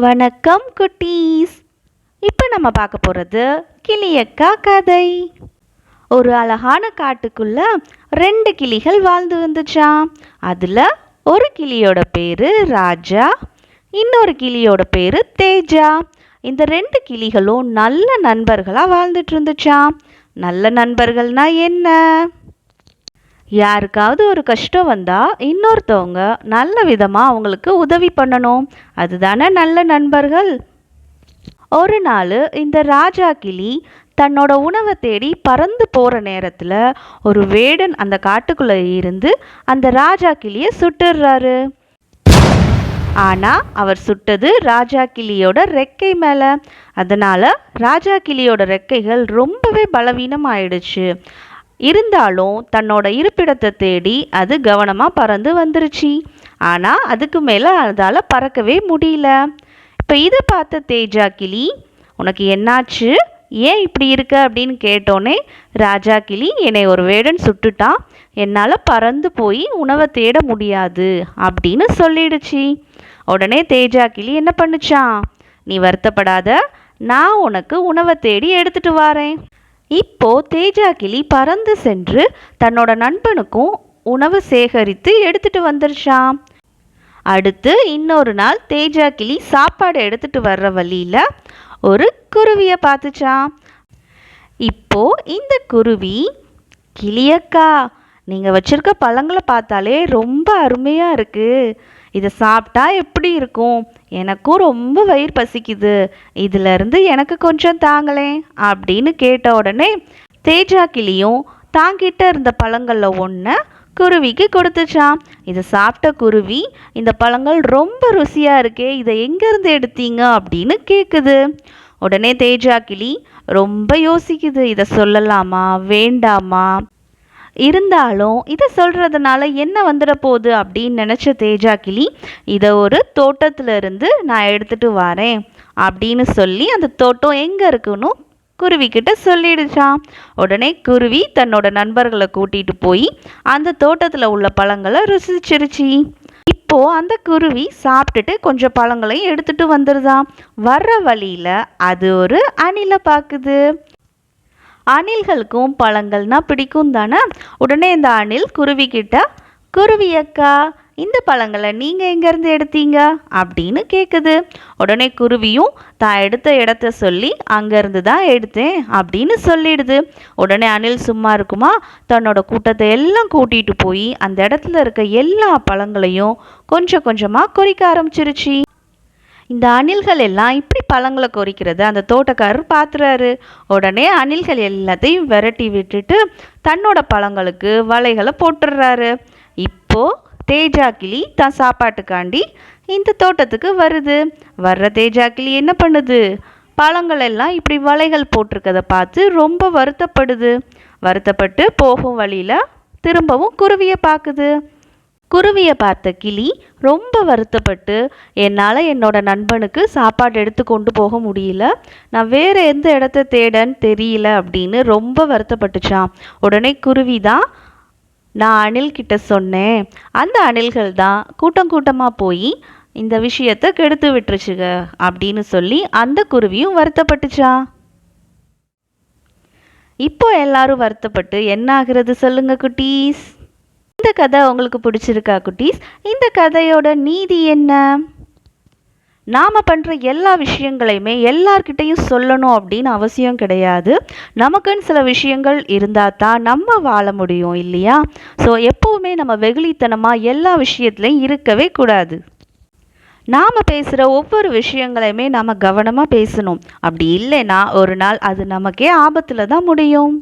வணக்கம் குட்டீஸ். இப்போ நம்ம பார்க்க போகிறது கிளியக்கா கதை. ஒரு அழகான காட்டுக்குள்ள 2 கிளிகள் வாழ்ந்து வந்துச்சாம். அதில் ஒரு கிளியோட பேரு ராஜா, இன்னொரு கிளியோட பேரு தேஜா. இந்த 2 கிளிகளும் நல்ல நண்பர்களாக வாழ்ந்துட்டு இருந்துச்சாம். நல்ல நண்பர்கள்னா என்ன? யாருக்காவது ஒரு கஷ்டம் வந்தால் இன்னொருத்தவங்க நல்ல விதமாக அவங்களுக்கு உதவி பண்ணணும். அதுதானே நல்ல நண்பர்கள். ஒரு நாள் இந்த ராஜா கிளி தன்னோட உணவை தேடி பறந்து போகிற நேரத்தில் ஒரு வேடன் அந்த காட்டுக்குள்ளே இருந்து அந்த ராஜா கிளியை சுட்டுடுறாரு. ஆனால் அவர் சுட்டது ராஜா கிளியோட ரெக்கை மேலே. அதனால் ராஜா கிளியோட ரெக்கைகள் ரொம்பவே பலவீனம் ஆயிடுச்சு. இருந்தாலும் தன்னோட இருப்பிடத்தை தேடி அது கவனமாக பறந்து வந்துருச்சு. ஆனால் அதுக்கு மேலே அதால் பறக்கவே முடியல. இப்போ இதை பார்த்த தேஜா கிளி, உனக்கு என்னாச்சு, ஏன் இப்படி இருக்க அப்படின்னு கேட்டோன்னே, ராஜா கிளி, என்னை ஒரு வேடன் சுட்டுட்டான், என்னால் பறந்து போய் உணவை தேட முடியாது அப்படின்னு சொல்லிடுச்சு. உடனே தேஜா கிளி என்ன பண்ணுச்சான், நீ வருத்தப்படாத, நான் உனக்கு உணவை தேடி எடுத்துட்டு வரேன். இப்போ தேஜா கிளி பறந்து சென்று தன்னோட நண்பனுக்கும் உணவு சேகரித்து எடுத்துட்டு வந்துருச்சாம். அடுத்து இன்னொரு நாள் தேஜா கிளி சாப்பாடு எடுத்துட்டு வர்ற வழியில ஒரு குருவியை பார்த்துச்சாம். இப்போ இந்த குருவி, கிளியக்கா, நீங்கள் வச்சிருக்க பழங்களை பார்த்தாலே ரொம்ப அருமையாக இருக்கு, இதை சாப்பிட்டா எப்படி இருக்கும், எனக்கும் ரொம்ப வயிறு பசிக்குது, இதிலிருந்து எனக்கு கொஞ்சம் தாங்களேன் அப்படின்னு கேட்ட உடனே தேஜா கிளியும் தாங்கிட்ட இருந்த பழங்களில் ஒன்றை குருவிக்கு கொடுத்துச்சான். இதை சாப்பிட்ட குருவி, இந்த பழங்கள் ரொம்ப ருசியாக இருக்கே, இதை எங்கேருந்து எடுத்தீங்க அப்படின்னு கேட்குது. உடனே தேஜா கிளி ரொம்ப யோசிக்குது, இதை சொல்லலாமா வேண்டாமா. இருந்தாலும் இதை சொல்கிறதுனால என்ன வந்துட போகுது அப்படின்னு நினச்ச தேஜா கிளி, இதை ஒரு தோட்டத்திலிருந்து நான் எடுத்துகிட்டு வரேன் அப்படின்னு சொல்லி அந்த தோட்டம் எங்கே இருக்குன்னு குருவிக்கிட்ட சொல்லிடுச்சான். உடனே குருவி தன்னோட நண்பர்களை கூட்டிகிட்டு போய் அந்த தோட்டத்தில் உள்ள பழங்களை ருசிச்சிருச்சு. இப்போது அந்த குருவி சாப்பிட்டுட்டு கொஞ்சம் பழங்களையும் எடுத்துகிட்டு வந்துடுதான். வர்ற வழியில் அது ஒரு அணிலை பார்க்குது. அணில்களுக்கும் பழங்கள்னா பிடிக்கும் தானே. உடனே இந்த அணில் குருவி கிட்ட, குருவி அக்கா, இந்த பழங்களை நீங்கள் எங்கேருந்து எடுத்தீங்க அப்படின்னு கேட்குது. உடனே குருவியும் தான் எடுத்த இடத்த சொல்லி அங்கேருந்து தான் எடுத்தேன் அப்படின்னு சொல்லிடுது. உடனே அணில் சும்மா இருக்குமா, தன்னோட கூட்டத்தை எல்லாம் கூட்டிகிட்டு போய் அந்த இடத்துல இருக்க எல்லா பழங்களையும் கொஞ்சம் கொஞ்சமாக கொறிக்க ஆரம்பிச்சிருச்சு. இந்த அணில்கள் எல்லாம் இப்படி பழங்களை கொறிக்கிறது அந்த தோட்டக்காரர் பார்த்துறாரு. உடனே அணில்கள் எல்லாத்தையும் விரட்டி விட்டுட்டு தன்னோட பழங்களுக்கு வலைகளை போட்டுடுறாரு. இப்போ தேஜா கிளி தான் சாப்பாட்டுக்காண்டி இந்த தோட்டத்துக்கு வருது. வர்ற தேஜா கிளி என்ன பண்ணுது, பழங்கள் எல்லாம் இப்படி வலைகள் போட்டிருக்கதை பார்த்து ரொம்ப வருத்தப்படுது. வருத்தப்பட்டு போகும் வழியில் திரும்பவும் குருவியை பார்க்குது. குருவியை பார்த்த கிளி ரொம்ப வருத்தப்பட்டு, என்னால் என்னோட நண்பனுக்கு சாப்பாடு எடுத்து கொண்டு போக முடியல, நான் வேறு எந்த இடத்த தேடன்னு தெரியல அப்படின்னு ரொம்ப வருத்தப்பட்டுச்சான். உடனே குருவி தான், நான் அணில்கிட்ட சொன்னேன், அந்த அணில்கள் தான் கூட்டம் கூட்டமாக போய் இந்த விஷயத்தை கெடுத்து விட்டுருச்சுங்க அப்படின்னு சொல்லி அந்த குருவியும் வருத்தப்பட்டுச்சான். இப்போ எல்லாரும் வருத்தப்பட்டு என்ன ஆகுறது சொல்லுங்க குட்டீஸ். இந்த கதை உங்களுக்கு பிடிச்சிருக்கா குட்டீஸ்? இந்த கதையோட நீதி என்ன? நாம் பண்ணுற எல்லா விஷயங்களையுமே எல்லார்கிட்டையும் சொல்லணும் அப்படின்னு அவசியம் கிடையாது. நமக்குன்னு சில விஷயங்கள் இருந்தால் தான் நம்ம வாழ முடியும் இல்லையா? ஸோ எப்போவுமே நம்ம வெகுளித்தனமாக எல்லா விஷயத்துலையும் இருக்கவே கூடாது. நாம் பேசுகிற ஒவ்வொரு விஷயங்களையுமே நாம் கவனமாக பேசணும். அப்படி இல்லைன்னா ஒரு நாள் அது நமக்கே ஆபத்தில் தான் முடியும்.